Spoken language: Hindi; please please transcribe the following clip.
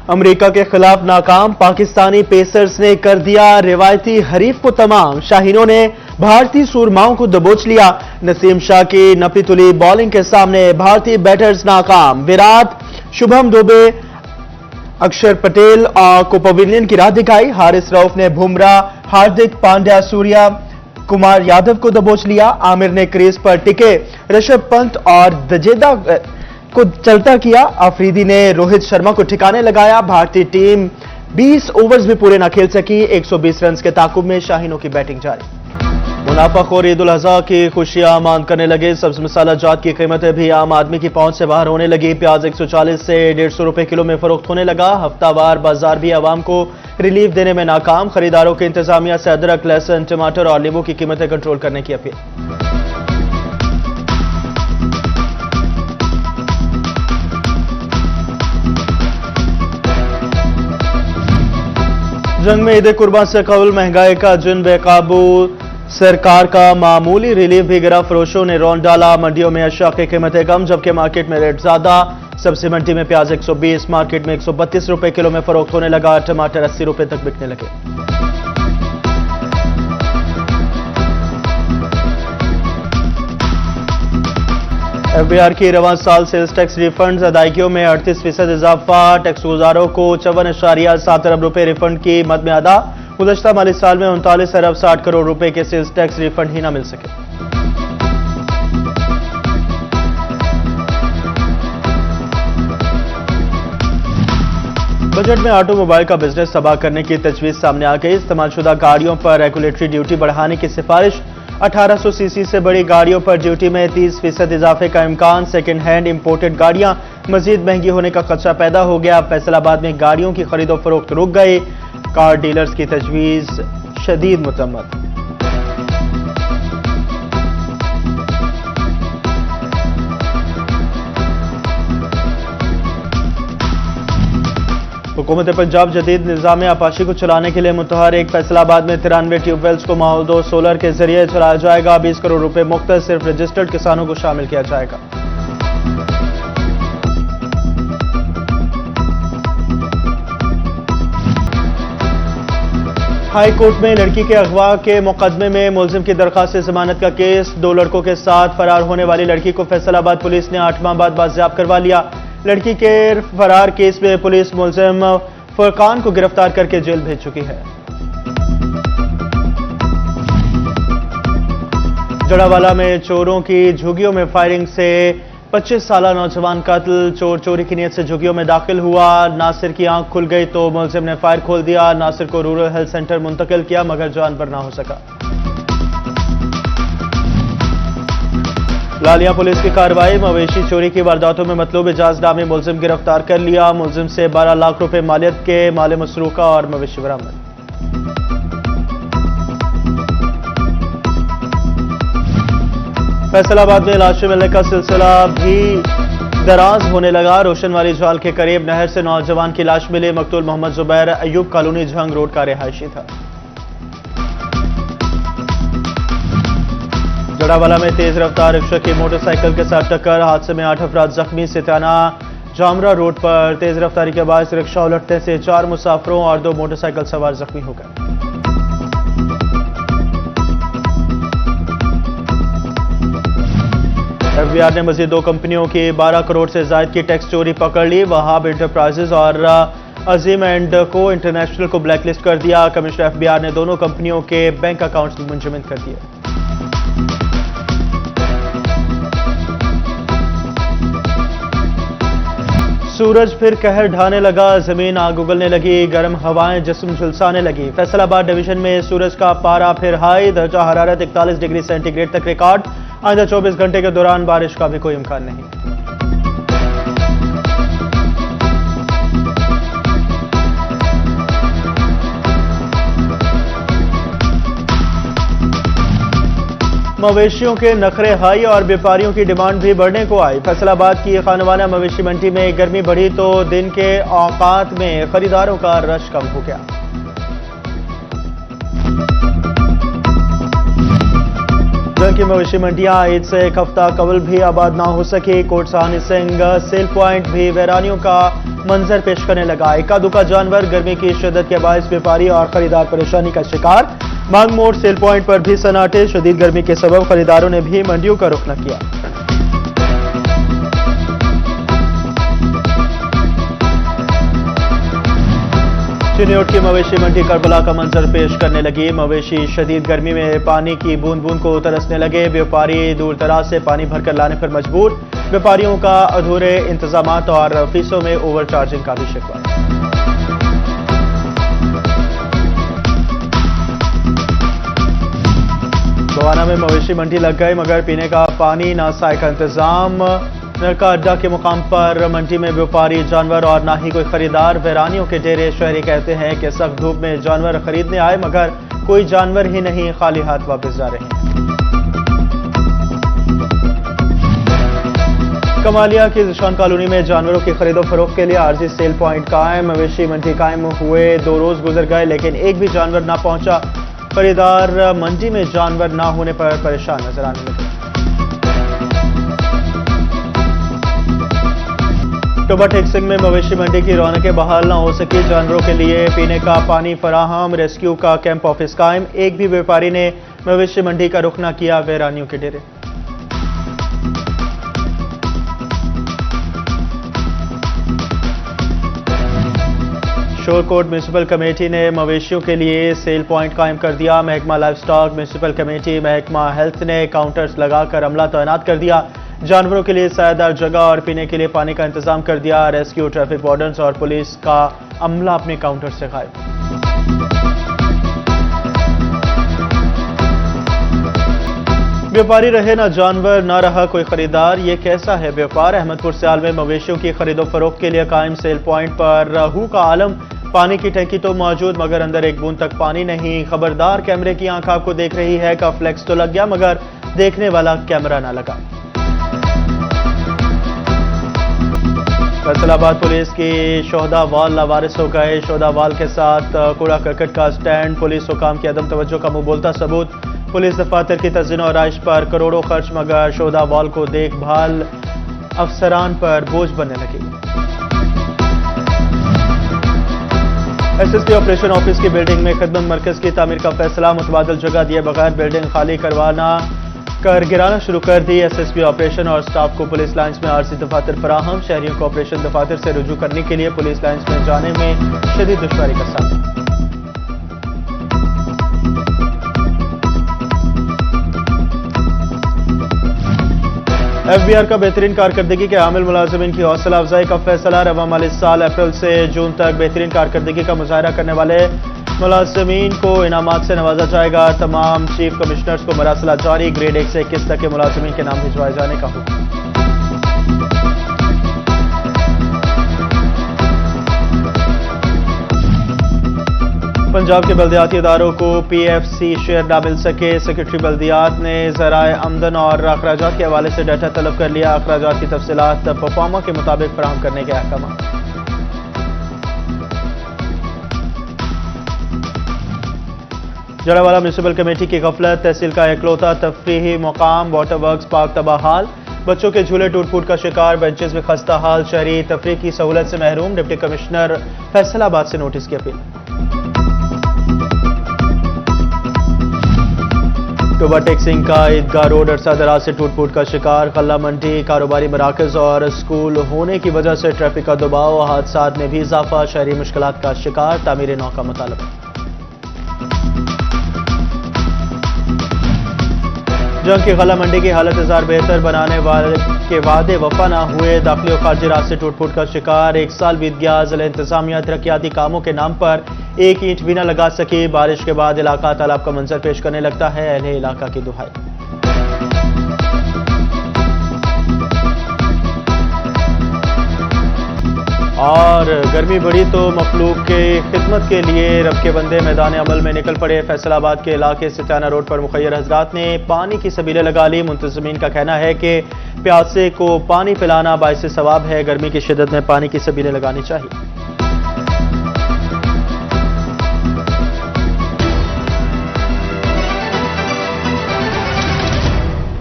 अमेरिका के खिलाफ नाकाम पाकिस्तानी पेसर्स ने कर दिया रिवायती हरीफ को तमाम। शाहीनों ने भारतीय सूरमाओं को दबोच लिया। नसीम शाह की नपी तुली बॉलिंग के सामने भारतीय बैटर्स नाकाम। विराट, शुभम दुबे, अक्षर पटेल को पवेलियन की राह दिखाई। हारिस रऊफ ने बुमराह, हार्दिक पांड्या, सूर्या कुमार यादव को दबोच लिया। आमिर ने क्रीज पर टिके ऋषभ पंत और दजेदा को चलता किया। अफरीदी ने रोहित शर्मा को ठिकाने लगाया। भारतीय टीम 20 ओवर्स भी पूरे न खेल सकी। 120 रन के ताकुब में शाहीनों की बैटिंग जारी। मुनाफाखोर ईद उल अजहा की खुशियां मान करने लगे। सब्ज मसाला जात की कीमतें भी आम आदमी की पहुंच से बाहर होने लगी। प्याज 140 से 150 रुपए किलो में फरोख्त होने लगा। हफ्तावार बाजार भी आवाम को रिलीफ देने में नाकाम। खरीदारों की इंतजामिया से अदरक, लहसुन, टमाटर और नींबू की कीमतें कंट्रोल करने की अपील। जंग में ईद कुर्बान से कबल महंगाई का जिन बेकाबू सरकार का मामूली रिलीफ भी गिरा फरोशों ने रौंद डाला। मंडियों में अशिया की कीमतें कम जबकि मार्केट में रेट ज्यादा। सब्जी मंडी में प्याज 120, मार्केट में 132 रुपए किलो में फरोख्त होने लगा। टमाटर 80 रुपए तक बिकने लगे। एफबीआर की रवां साल सेल्स टैक्स रिफंड अदायगियों में 38% इजाफा। टैक्स गुजारों को 54.7 अरब रुपए रिफंड की मद में अदा। गुज़श्ता माली साल में 39 अरब 60 करोड़ रुपए के सेल्स टैक्स रिफंड ही न मिल सके। बजट में ऑटोमोबाइल का बिजनेस तबाह करने की तजवीज सामने आ गई। इस्तेमालशुदा गाड़ियों पर रेगुलेटरी ड्यूटी बढ़ाने की सिफारिश। 1800 सीसी से बड़ी गाड़ियों पर ड्यूटी में 30% इजाफे का इम्कान। सेकेंड हैंड इंपोर्टेड गाड़ियां मजीद महंगी होने का खदशा पैदा हो गया। फैसलाबाद में गाड़ियों की खरीदो फरोख्त रुक गई। कार डीलर्स की तजवीज शदीद मुतम्मद। हुकूमत पंजाब जदीद निज़ाम आपाशी को चलाने के लिए मुतहरिक। फैसलाबाद में 93 ट्यूबवेल्स को माहौल सोलर के जरिए चलाया जाएगा। 20 करोड़ रुपए मुख्तर सिर्फ रजिस्टर्ड किसानों को शामिल किया जाएगा। हाई कोर्ट में लड़की के अगवा के मुकदमे में मुलजिम की दरखास्त जमानत का केस। 2 लड़कों के साथ फरार होने वाली लड़की को फैसलाबाद पुलिस ने 8 माह बाद बाजियाब करवा लिया। लड़की के फरार केस में पुलिस मुलजिम फुरकान को गिरफ्तार करके जेल भेज चुकी है। जड़ावाला में चोरों की झुग्गियों में फायरिंग से 25 साला नौजवान कत्ल। चोर चोरी की नीयत से झुग्गियों में दाखिल हुआ। नासिर की आंख खुल गई तो मुलजिम ने फायर खोल दिया। नासिर को रूरल हेल्थ सेंटर मुंतकिल किया मगर जान पर ना हो सका। लालिया पुलिस की कार्रवाई। मवेशी चोरी की वारदातों में मतलूब एजाज नामी मुलजिम गिरफ्तार कर लिया। मुलजिम से 12 लाख रुपए मालियत के माल मसरूका और मवेशी बरामद। फैसलाबाद में लाशें मिलने का सिलसिला भी दराज होने लगा। रोशनवाली जाल के करीब नहर से नौजवान की लाश मिली। मकतूल मोहम्मद जुबैर अयूब कॉलोनी झंग रोड का रिहायशी था। जड़ावाला में तेज रफ्तार रिक्शा की मोटरसाइकिल के साथ टक्कर। हादसे में 8 अफराद जख्मी। सिताना जामरा रोड पर तेज रफ्तारी के बाद रिक्शा उलटने से 4 मुसाफिरों और 2 मोटरसाइकिल सवार जख्मी हो गए। एफबीआर ने मजीद 2 कंपनियों की 12 करोड़ से ज्यादा की टैक्स चोरी पकड़ ली। वहाब इंटरप्राइजेज और अजीम एंड को इंटरनेशनल को ब्लैकलिस्ट कर दिया। कमिश्नर एफबीआर ने दोनों कंपनियों के बैंक अकाउंट्स मुंजमद कर दिए। सूरज फिर कहर ढाने लगा। जमीन आग उगलने लगी। गर्म हवाएं जिस्म झुलसाने लगी। फैसलाबाद डिवीजन में सूरज का पारा फिर हाई। दर्जा हरारत 41 डिग्री सेंटीग्रेड तक रिकॉर्ड। आइंदा 24 घंटे के दौरान बारिश का भी कोई इम्कान नहीं। मवेशियों के नखरे हाई और व्यापारियों की डिमांड भी बढ़ने को आई। फैसलाबाद की खानवाना मवेशी मंडी में गर्मी बढ़ी तो दिन के औकात में खरीदारों का रश कम हो गया। जंग की मवेशी मंडियां ईद से एक हफ्ता कबल भी आबाद ना हो सकी। कोट सहानी सिंह सेल पॉइंट भी वैरानियों का मंजर पेश करने लगा। इक्का दुक्का जानवर, गर्मी की शिद्दत के बायस व्यापारी और खरीदार परेशानी का शिकार। मांग मोड़ सेल पॉइंट पर भी सन्नाटे। शदीद गर्मी के सबब खरीदारों ने भी मंडियों का रुख न किया। चिन्योट की मवेशी मंडी करबला का मंजर पेश करने लगी। मवेशी शदीद गर्मी में पानी की बूंद बूंद को तरसने लगे। व्यापारी दूर दराज से पानी भरकर लाने पर मजबूर। व्यापारियों का अधूरे इंतजामात और फीसों में ओवर चार्जिंग का भी शिकवा। बवाना में मवेशी मंडी लग गई, मगर पीने का पानी ना साय का इंतजाम। नलका अड्डा के मुकाम पर मंडी में व्यापारी जानवर और ना ही कोई खरीदार। वैरानियों के डेरे। शहरी कहते हैं कि सख्त धूप में जानवर खरीदने आए, मगर कोई जानवर ही नहीं, खाली हाथ वापस जा रहे हैं। कमालिया की जिशान कॉलोनी में जानवरों की खरीदो फरोख्त के लिए आरजी सेल पॉइंट कायम। मवेशी मंडी कायम हुए 2 रोज गुजर गए, लेकिन एक भी जानवर ना पहुंचा। खरीदार मंडी में जानवर ना होने पर परेशान नजर आने लगे। टोबा टेक्सिंग में मवेशी मंडी की रौनकें बहाल न हो सकी। जानवरों के लिए पीने का पानी फराहम। रेस्क्यू का कैंप ऑफिस कायम। एक भी व्यापारी ने मवेशी मंडी का रुख न किया। वैरानियों के डेरे। शोरकोट म्यूनिसिपल कमेटी ने मवेशियों के लिए सेल पॉइंट कायम कर दिया। महकमा लाइफ स्टॉक, म्यूनिसिपल कमेटी, महकमा हेल्थ ने काउंटर्स लगाकर अमला तैनात कर दिया। जानवरों के लिए सायादार जगह और पीने के लिए पानी का इंतजाम कर दिया। रेस्क्यू, ट्रैफिक वार्डन्स और पुलिस का अमला अपने काउंटर से गायब। व्यापारी रहे ना जानवर, ना रहा कोई खरीदार। ये कैसा है व्यापार। अहमदपुर सियाल में मवेशियों की खरीदो फरोख्त के लिए कायम सेल पॉइंट पर रहू का आलम। पानी की टंकी तो मौजूद, मगर अंदर एक बूंद तक पानी नहीं। खबरदार, कैमरे की आंख आपको देख रही है का फ्लेक्स तो लग गया, मगर देखने वाला कैमरा ना लगा। फैसलाबाद पुलिस की शोहदा वाल लावारिस हो गए। शोहदा वाल के साथ कूड़ा करकट का स्टैंड। पुलिस हुकाम की अदम तवज्जो का मुंह बोलता सबूत। पुलिस दफातर की तज़्ज़ीन और आइश पर करोड़ों खर्च, मगर शोहदा वाल को देखभाल अफसरान पर बोझ बनने लगी। एसएसपी ऑपरेशन ऑफिस की बिल्डिंग में खिदमत मरकज की तामीर का फैसला। मुतबादल जगह दिए बगैर बिल्डिंग खाली गिराना शुरू कर दी। एसएसपी ऑपरेशन और स्टाफ को पुलिस लाइन्स में आरसी दफातर फराहम। शहरियों को ऑपरेशन दफातर से रुजू करने के लिए पुलिस लाइन्स में जाने में शदीद दुश्वारी का सामना। एफबीआर का बेहतरीन कारकर्दगी के आमिल मुलाजिमीन की हौसला अफजाई का फैसला। रवा माली साल अप्रैल से जून तक बेहतरीन कारकर्दगी का मुजाहरा करने वाले मुलाजिमीन को इनामात से नवाजा जाएगा। तमाम चीफ कमिश्नर्स को मरासला जारी। ग्रेड 1 से 21 तक के मुलाजिमीन के नाम भिजवाए जाने का हुक्म। पंजाब के बल्दियाती इदारों को पीएफसी शेयर ना मिल सके। सेक्रेटरी बल्दियात ने ज़राए आमदन और अखराजात के हवाले से डाटा तलब कर लिया। अखराजात की तफसीलात परफॉर्मा के मुताबिक फराहम करने के अहकाम। जड़ावाला म्यूनिसिपल कमेटी की गफलत। तहसील का एकलौता तफरीही मुकाम वाटर वर्क्स पार्क तबाहाल। बच्चों के झूले टूट फूट का शिकार। बेंचेस में खस्ता हाल। शहरी तफरीह की सहूलत से महरूम। डिप्टी कमिश्नर फैसलाबाद से नोटिस की अपील। टोबा टेक्सिंग का ईदगाह रोड अरसा दराज से टूट फूट का शिकार। गल्ला मंडी, कारोबारी मराकज और स्कूल होने की वजह से ट्रैफिक का दबाव। हादसात में भी इजाफा। शहरी मुश्किलात का शिकार। तामीर नौ का मुतालबा। जंग की गला मंडी की हालत हजार बेहतर बनाने वाले के वादे वफा ना हुए। दाखिली और खारजी रास्ते टूट फूट का शिकार। 1 साल बीत गया। जिला इंतजामिया तरक्याती कामों के नाम पर एक ईंट भी न लगा सकी। बारिश के बाद इलाका तालाब का मंजर पेश करने लगता है। अहले इलाका की दुहाई। और गर्मी बढ़ी तो मखलूक के खिदमत के लिए रब के बंदे मैदान अमल में निकल पड़े। फैसलाबाद के इलाके सिताना रोड पर मुखैर हजरात ने पानी की सबीलें लगा ली। मुंतजमीन का कहना है कि प्यासे को पानी पिलाना बाइसे सवाब है। गर्मी की शिद्दत में पानी की सबीलें लगानी चाहिए।